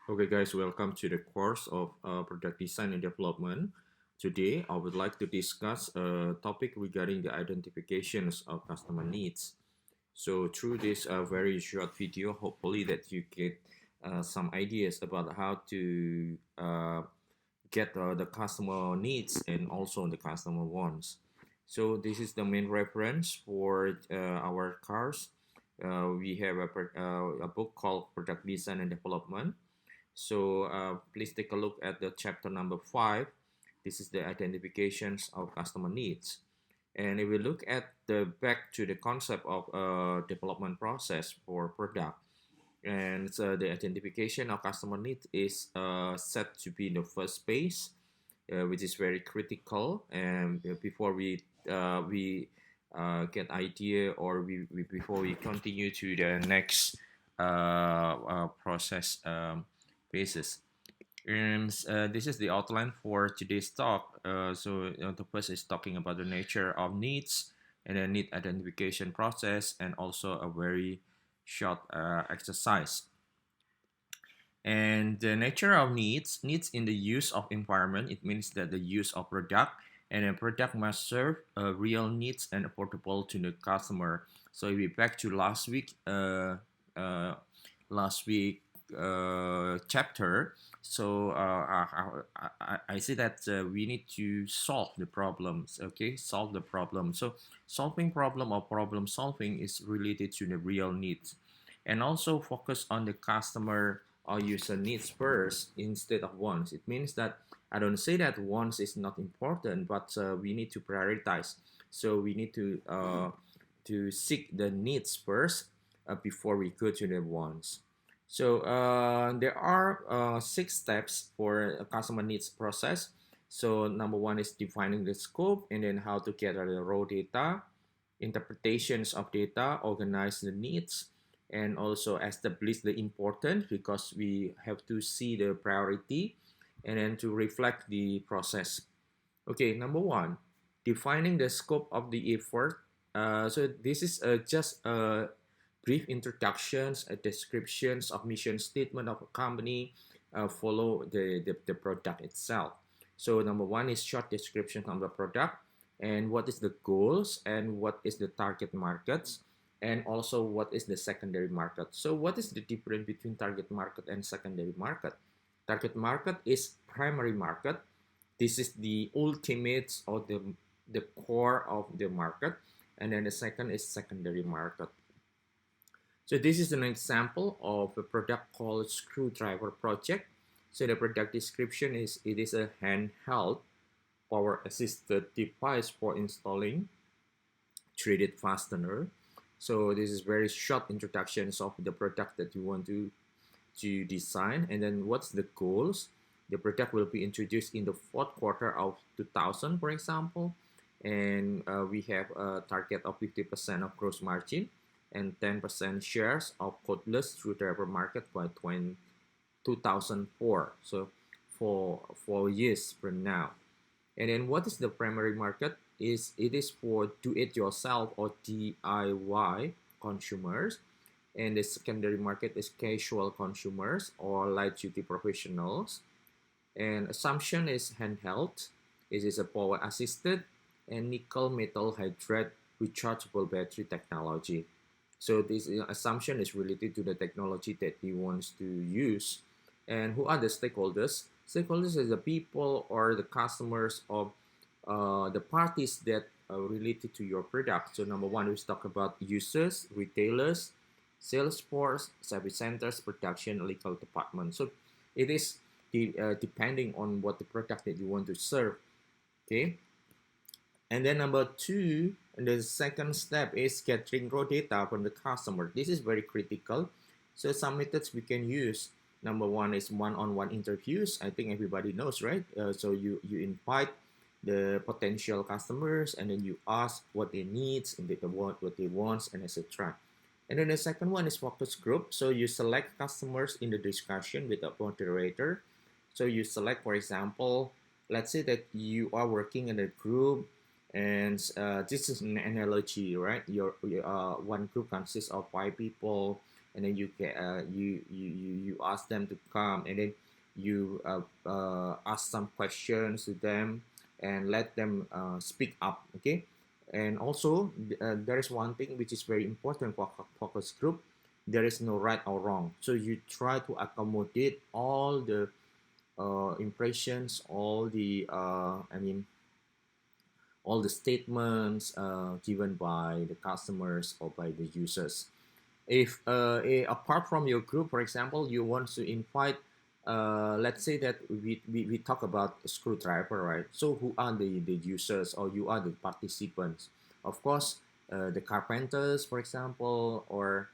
Okay, guys, welcome to the course of product design and development. Today, I would like to discuss a topic regarding the identifications of customer needs. So, through this very short video, hopefully that you get some ideas about how to get the customer needs and also the customer wants. So, this is the main reference for our course. We have a book called Product Design and Development. So please take a look at the chapter number 5. This is the identifications of customer needs. And if we look at the back to the concept of development process for product, and so the identification of customer needs is set to be the first phase, which is very critical. And before we get idea or before we continue to the next process phases. And this is the outline for today's talk. The first is talking about the nature of needs and the need identification process, and also a very short exercise. And the nature of needs in the use of environment, it means that the use of product, and a product must serve real needs and affordable to the customer. So if we back to uh, last week chapter, so I see that we need to solve the problems. Okay, solve the problem. So solving problem or problem solving is related to the real needs, and also focus on the customer or user needs first instead of wants. It means that I don't say that wants is not important, but we need to prioritize. So we need to seek the needs first before we go to the wants. So there are 6 steps for a customer needs process. So number one is defining the scope, and then how to gather the raw data, interpretations of data, organize the needs, and also establish the important, because we have to see the priority and then to reflect the process. Okay, number one, defining the scope of the effort. So this is just a brief introductions, descriptions of mission statement of a company, follow the product itself. So number one is short description of the product, and what is the goals, and what is the target markets, and also what is the secondary market. So what is the difference between target market and secondary market? Target market is primary market. This is the ultimate or the core of the market, and then the second is secondary market. So this is an example of a product called screwdriver project. So the product description is, it is a handheld power assisted device for installing threaded fastener. So this is very short introductions of the product that you want to design. And then what's the goals? The product will be introduced in the fourth quarter of 2000, for example. And we have a target of 50% of gross margin and 10% shares of codeless screwdriver market by 2004. So for 4 years from now. And then what is the primary market? It is for do-it-yourself or DIY consumers, and the secondary market is casual consumers or light-duty professionals. And assumption is handheld. It is a power-assisted and nickel metal hydride rechargeable battery technology. So this assumption is related to the technology that he wants to use. And who are the stakeholders? Stakeholders is the people or the customers of the parties that are related to your product. So number one, we talk about users, retailers, sales force, service centers, production, legal department. So it is depending on what the product that you want to serve. Okay. And then number two, and the second step is gathering raw data from the customer. This is very critical. So some methods we can use. Number one is one-on-one interviews. I think everybody knows, right? So you invite the potential customers, and then you ask what they need, and what they want, and etc. And then the second one is focus group. So you select customers in the discussion with a moderator. So you select, for example, let's say that you are working in a group, and this is an analogy, right? Your one group consists of 5 people, and then you ask them to come, and then you ask some questions to them and let them speak up. Okay, and also there is one thing which is very important for focus group. There is no right or wrong, so you try to accommodate all the impressions, all the all the statements given by the customers or by the users. If apart from your group, for example, you want to invite, let's say that we talk about a screwdriver, right? So who are the users, or you are the participants? Of course, the carpenters, for example, or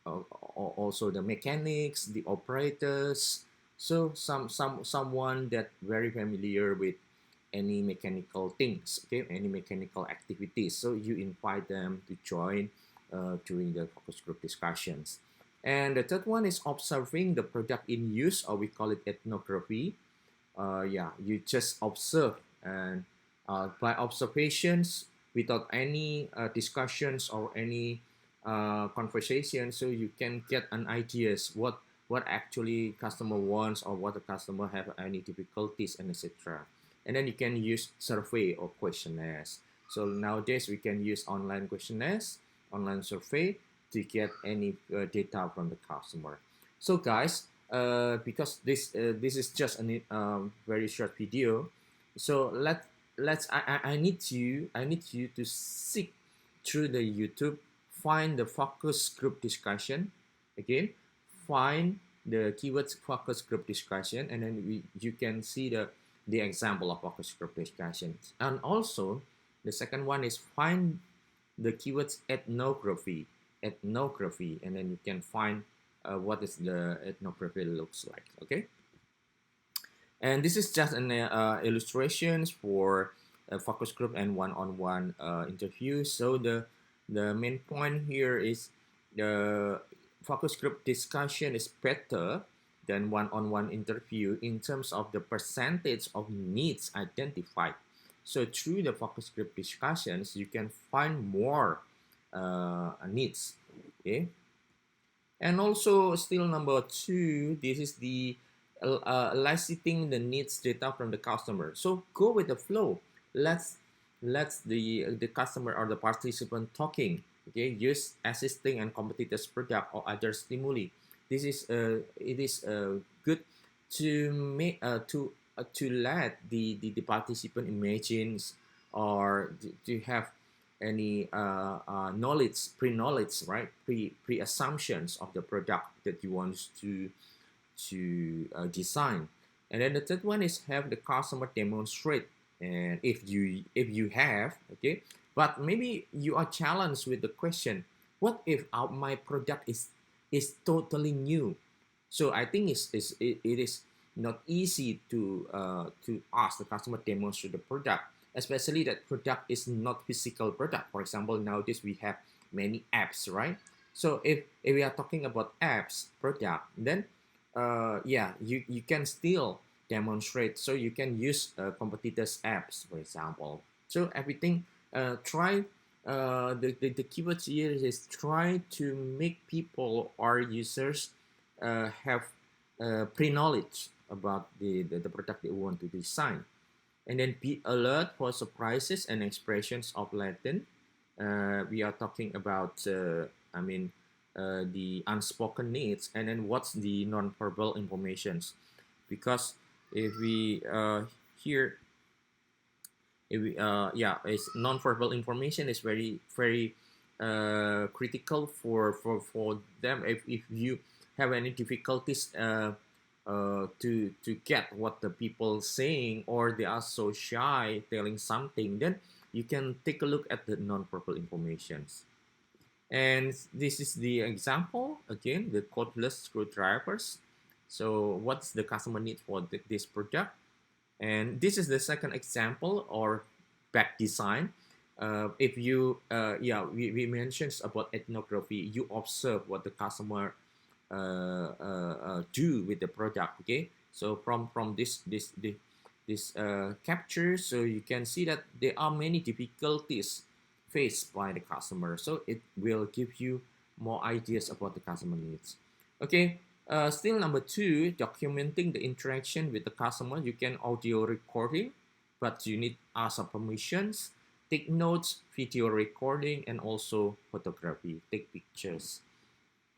also the mechanics, the operators. So someone that very familiar with any mechanical things, okay, any mechanical activities. So you invite them to join during the focus group discussions. And the third one is observing the product in use, or we call it ethnography. Yeah, you just observe, and by observations, without any discussions or any conversation, so you can get an ideas what actually customer wants, or what the customer have any difficulties, and etc. And then you can use survey or questionnaires. So nowadays we can use online questionnaires, online survey, to get any data from the customer. So guys, because this is just a very short video, so I need you to seek through the YouTube, find the focus group discussion. Again, find the keywords focus group discussion, and then you can see the example of focus group discussions. And also the second one is find the keywords ethnography, and then you can find what is the ethnography looks like. Okay, and this is just an illustrations for a focus group and one-on-one interview. So the main point here is the focus group discussion is better than one-on-one interview in terms of the percentage of needs identified. So through the focus group discussions, you can find more needs. Okay, and also still number two, this is the eliciting the needs data from the customer. So go with the flow. Let's the customer or the participant talking. Okay, use assisting and competitors product or other stimuli. This is it is good to make to let the participant imagines, or to have any knowledge, pre-knowledge, right? Pre-assumptions of the product that you want to design. And then the third one is have the customer demonstrate. And if you have, okay, but maybe you are challenged with the question, what if my product is totally new? So I think it is not easy to ask the customer demonstrate the product, especially that product is not physical product. For example, nowadays we have many apps, right? So if we are talking about apps product, then yeah, you can still demonstrate. So you can use competitors apps, for example. So everything, try the keywords here is try to make people or users have pre-knowledge about the product they want to design. And then be alert for surprises and expressions of Latin. We are talking about, the unspoken needs, and then what's the non-verbal informations. Because if we here, if we, yeah, it's non-verbal information is very critical for them. If you have any difficulties to get what the people saying, or they are so shy telling something, then you can take a look at the non-verbal informations. And this is the example again, the cordless screwdrivers. So what's the customer need for this product? And this is the second example, or back design. If you yeah, we mentioned about ethnography. You observe what the customer do with the product. Okay, so from this capture, so you can see that there are many difficulties faced by the customer. So it will give you more ideas about the customer needs. Okay, still number two, documenting the interaction with the customer. You can audio recording, but you need ask permissions, take notes, video recording, and also photography, take pictures.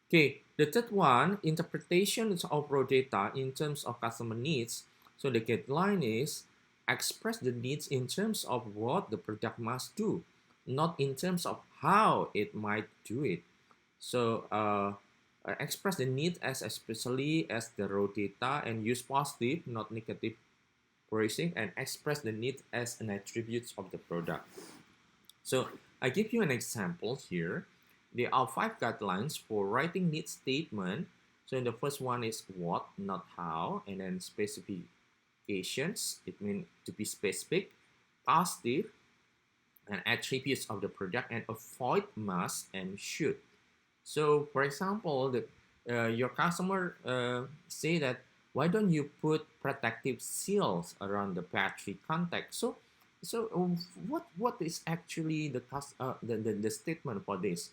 Okay, the third one, interpretation of raw data in terms of customer needs. So the guideline is express the needs in terms of what the product must do, not in terms of how it might do it. So express the need as especially as the raw data and use positive, not negative phrasing, and express the need as an attribute of the product. So I give you an example here. There are 5 guidelines for writing need statement. So the first one is what, not how, and then specifications. It means to be specific, positive, and attributes of the product, and avoid must and should. So for example, your customer say that why don't you put protective seals around the battery contact? So what is actually the statement for this?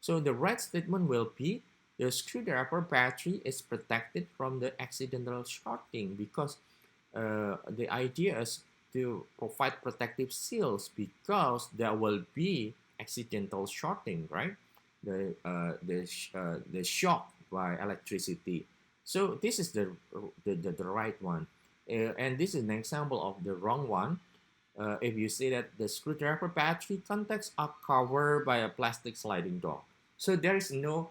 So the right statement will be the screwdriver battery is protected from the accidental shorting because the idea is to provide protective seals because there will be accidental shorting, right? The shock by electricity. So this is the right one, and this is an example of the wrong one. If you say that the screwdriver battery contacts are covered by a plastic sliding door, so there is no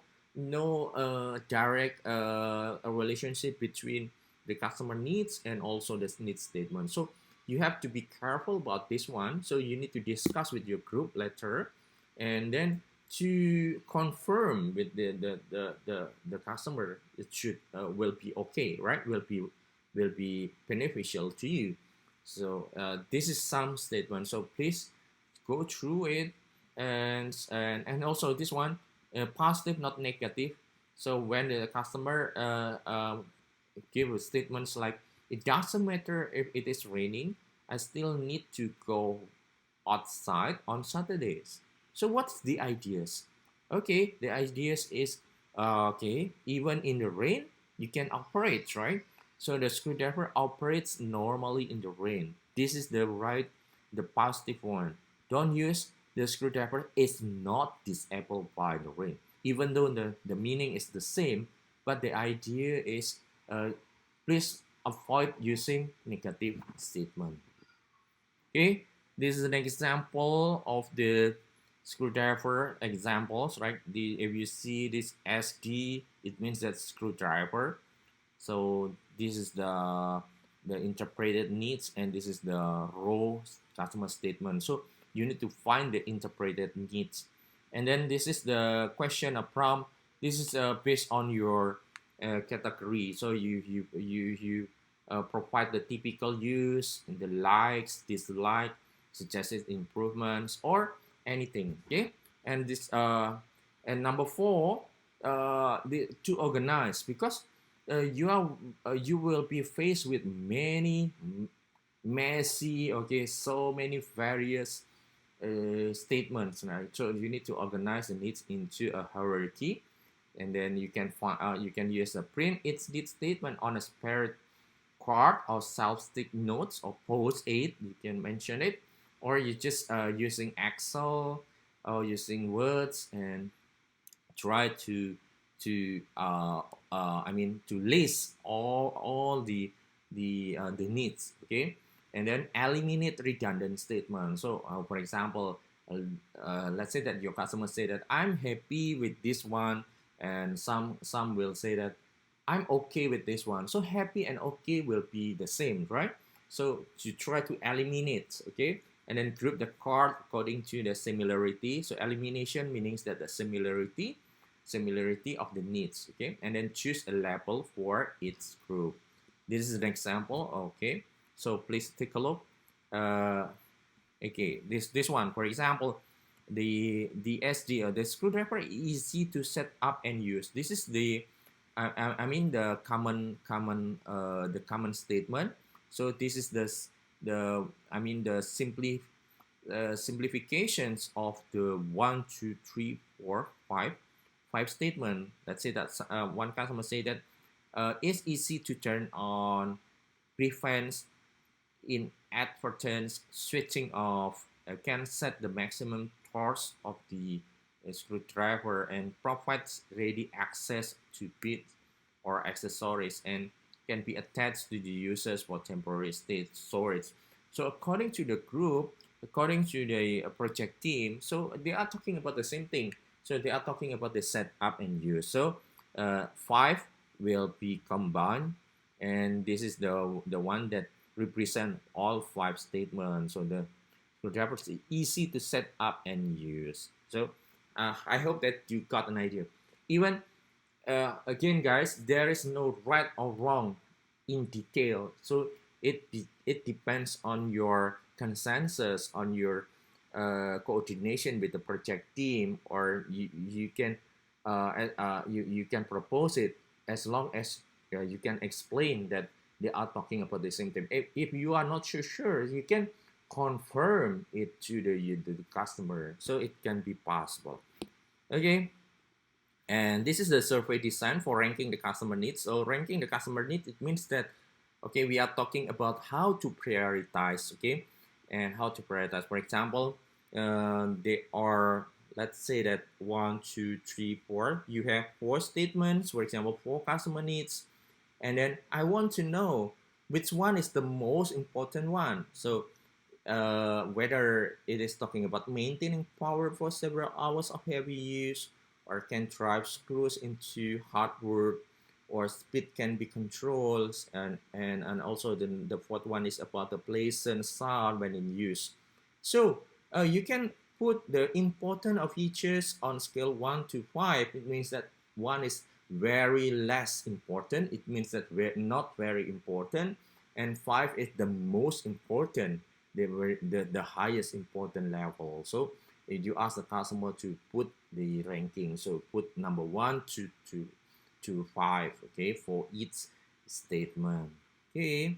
direct a relationship between the customer needs and also the needs statement. So you have to be careful about this one. So you need to discuss with your group later, and then to confirm with the customer it should will be okay, right? Will be beneficial to you. So this is some statement. So please go through it, and also this one, positive, not negative. So when the customer give statements like it doesn't matter if it is raining, I still need to go outside on Saturdays. So what's the ideas? Okay, the ideas is okay, even in the rain, you can operate, right? So the screwdriver operates normally in the rain. This is the positive one. Don't use the screwdriver is not disabled by the rain. Even though the meaning is the same, but the idea is please avoid using negative statement. Okay, this is an example of the screwdriver examples, right? If you see this SD, it means that screwdriver. So this is the interpreted needs, and this is the raw customer statement. So you need to find the interpreted needs, and then this is the question of prompt. This is based on your category. So you provide the typical use, the likes, dislike, suggested improvements, or anything. Okay, and this and number four, to organize because you will be faced with many messy, okay, so many various statements, right? So you need to organize the needs into a hierarchy, and then you can find you can use a print its need statement on a spare card or self-stick notes or post-it. You can mention it, or you just using Excel or using words and try to list all the needs, okay, and then eliminate redundant statements. So for example, let's say that your customer say that I'm happy with this one, and some will say that I'm okay with this one. So happy and okay will be the same, right? So you try to eliminate, okay, and then group the card according to the similarity. So elimination means that the similarity of the needs, okay, and then choose a label for each group. This is an example, okay, so please take a look. Okay, this one, for example, the SD, the screwdriver, easy to set up and use. This is I mean the common statement. So this is the simplifications of the 1, 2, 3, 4, 5 five statement. Let's say that one customer say that it's easy to turn on, prevents inadvertent switching off, can set the maximum torque of the screwdriver, and provides ready access to bits or accessories, and can be attached to the users for temporary state storage. So according to the group, according to the project team, so they are talking about the same thing. So they are talking about the setup and use. So five will be combined, and this is the one that represent all five statements. So the screwdriver is easy to set up and use. So I hope that you got an idea. Even again, guys, there is no right or wrong in detail. So it depends on your consensus, on your coordination with the project team, or you can you can propose it, as long as you can explain that they are talking about the same thing. If you are not so sure, you can confirm it to the customer, so it can be possible. Okay, and this is the survey design for ranking the customer needs. So ranking the customer needs, it means that, okay, we are talking about how to prioritize, okay, and how to prioritize. For example, they are, let's say that 1, 2, 3, 4. You have four statements, for example, four customer needs, and then I want to know which one is the most important one. So whether it is talking about maintaining power for several hours of heavy use, or can drive screws into hard work, or speed can be controlled, and also the fourth one is about the pleasant sound when in use. So you can put the importance of features on scale 1 to 5. It means that 1 is very less important. It means that we're not very important, and 5 is the most important, the highest important level. So if you ask the customer to put the ranking, so put number 1 to 5, okay, for each statement. Okay,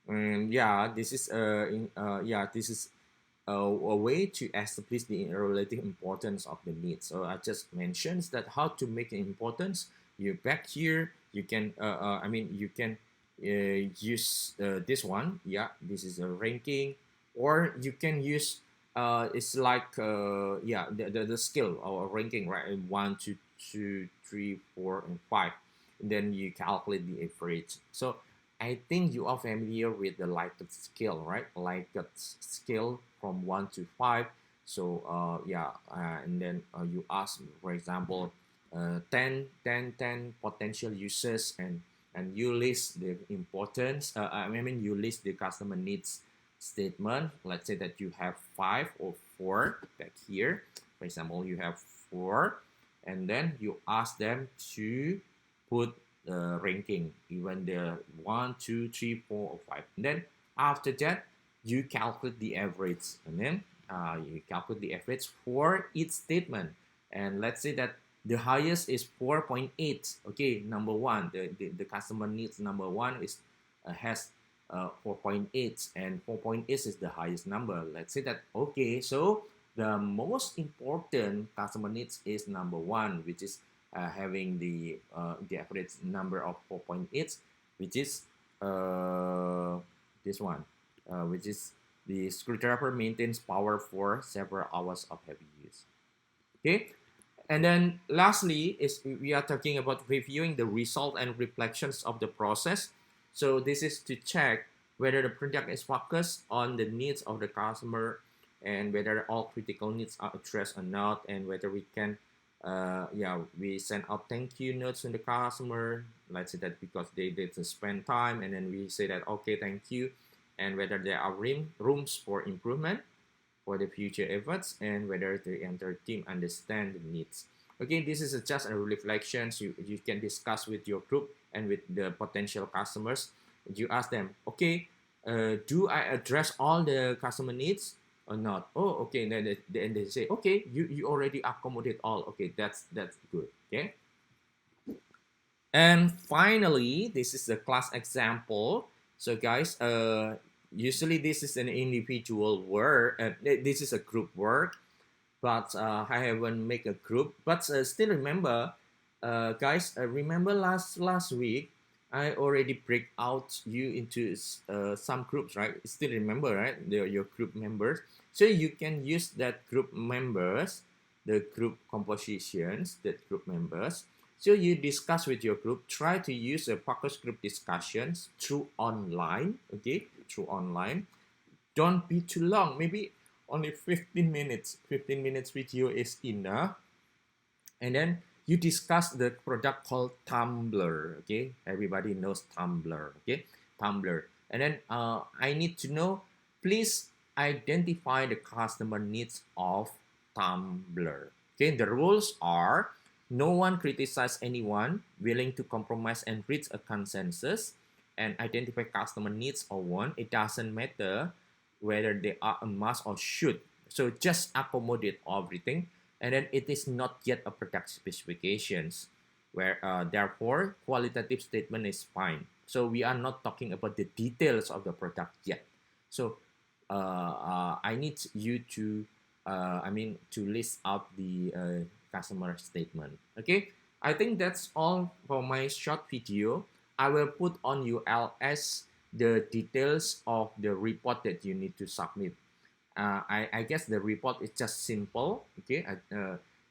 and yeah, this is this is a way to establish the relative importance of the needs. So I just mentioned that how to make the importance. You back here, you can you can use this one. Yeah, this is a ranking, or you can use it's like the skill or ranking, right? 1, 2, 3, 4, and 5, and then you calculate the average. So I think you are familiar with the Likert scale, right? Likert scale from 1 to 5. So and then you ask, for example, 10 potential users, and you list the importance. You list the customer needs statement. Let's say that you have 5 or 4 back here. For example, you have 4, and then you ask them to put ranking, even the 1, 2, 3, 4, or 5. And then after that, you calculate the average, and then you calculate the average for each statement. And let's say that the highest is 4.8. Okay, number one, the customer needs number one is has 4.8, and 4.8 is the highest number. Let's say that, okay, so the most important customer needs is number one, which is having the average number of 4.8, which is this one, which is the screwdriver maintains power for several hours of heavy use. Okay, and then lastly is we are talking about reviewing the result and reflections of the process. So this is to check whether the product is focused on the needs of the customer, and whether all critical needs are addressed or not, and whether we can we send out thank you notes to the customer. Let's say that because they did spend time, and then we say that, okay, thank you, and whether there are rooms for improvement for the future efforts, and whether the entire team understand the needs. Okay, this is just a reflection. You can discuss with your group and with the potential customers. You ask them, okay, do I address all the customer needs or not? Oh, okay. Then they say, okay, you already accommodate all. Okay, that's good. Okay. And finally, this is the class example. So guys, usually this is an individual work. This is a group work. but I haven't make a group. But still remember, guys, remember last week I already break out you into some groups, right? Still remember, right? Your group members. So you can use that group members, the group compositions, that group members. So you discuss with your group. Try to use a focus group discussions through online. Okay, through online. Don't be too long. Maybe only 15 minutes. 15 minutes video is enough. And then you discuss the product called Tumblr. Okay, everybody knows Tumblr. Okay, Tumblr. And then I need to know, please identify the customer needs of Tumblr. Okay, the rules are no one criticize anyone, willing to compromise and reach a consensus, and identify customer needs or want. It doesn't matter whether they are a must or should. So just accommodate everything, and then it is not yet a product specifications, where therefore qualitative statement is fine. So we are not talking about the details of the product yet. So I need you to to list out the customer statement. Okay, I think that's all for my short video. I will put on ULS the details of the report that you need to submit. I guess the report is just simple. Okay,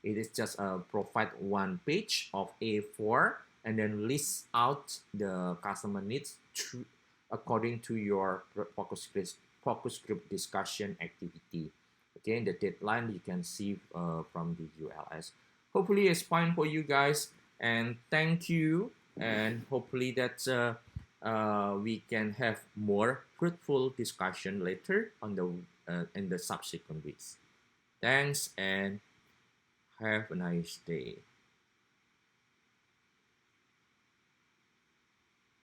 it is just provide one page of A4 and then list out the customer needs according to your focus group discussion activity. Okay, the deadline you can see from the ULS. Hopefully, it's fine for you guys, and thank you. And hopefully that we can have more fruitful discussion later on the in the subsequent weeks. Thanks and have a nice day.